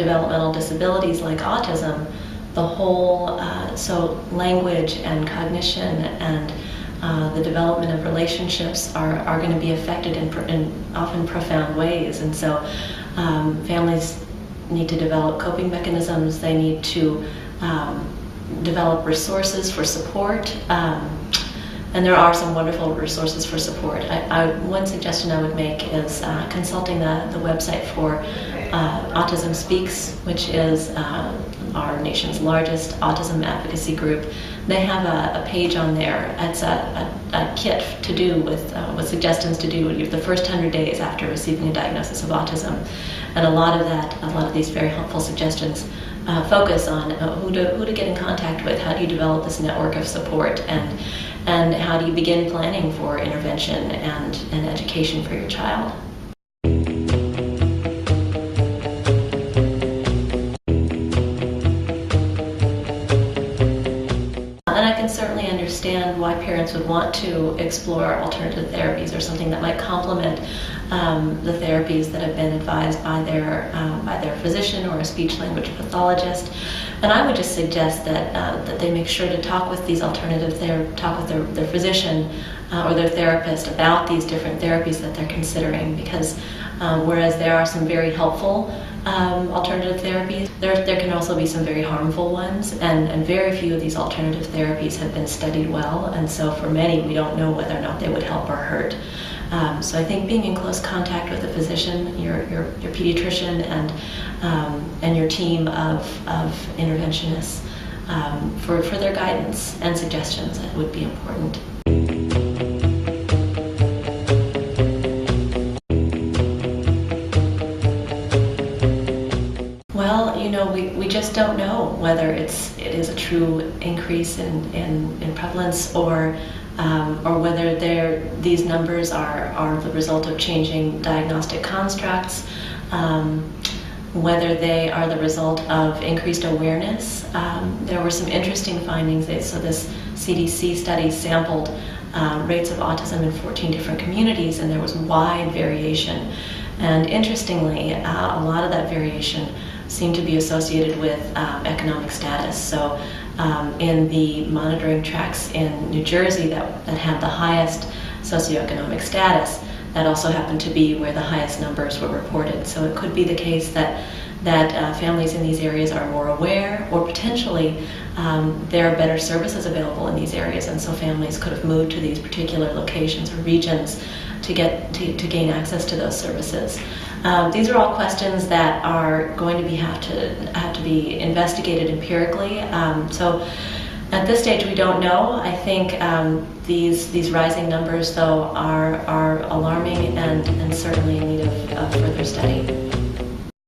developmental disabilities like autism, the whole, so language and cognition and the development of relationships are going to be affected in often profound ways. And so families need to develop coping mechanisms. They need to develop resources for support. And there are some wonderful resources for support. One suggestion I would make is consulting the website for Autism Speaks, which is our nation's largest autism advocacy group. They have a page on there. It's a kit to do with suggestions to do the first 100 days after receiving a diagnosis of autism. And a lot of these very helpful suggestions focus on who to get in contact with, how do you develop this network of support, and how do you begin planning for intervention and education for your child. And I can certainly understand why parents would want to explore alternative therapies or something that might complement the therapies that have been advised by their physician or a speech-language pathologist. And I would just suggest that they make sure to talk with these alternative talk with their physician or their therapist about these different therapies that they're considering, because whereas there are some very helpful alternative therapies, there can also be some very harmful ones, and very few of these alternative therapies have been studied well, and so for many we don't know whether or not they would help or hurt. So I think being in close contact with a physician, your pediatrician, and your team of interventionists for their guidance and suggestions would be important. Well, we just don't know whether it is a true increase in prevalence or whether these numbers are the result of changing diagnostic constructs, whether they are the result of increased awareness. There were some interesting findings. So this CDC study sampled rates of autism in 14 different communities, and there was wide variation. And interestingly, a lot of that variation seemed to be associated with economic status. So in the monitoring tracts in New Jersey that had the highest socioeconomic status, that also happened to be where the highest numbers were reported. So it could be the case that families in these areas are more aware, or potentially there are better services available in these areas, and so families could have moved to these particular locations or regions to gain access to those services. These are all questions that are going to have to be investigated empirically. So at this stage, we don't know. I think these rising numbers, though, are alarming and certainly in need of further study.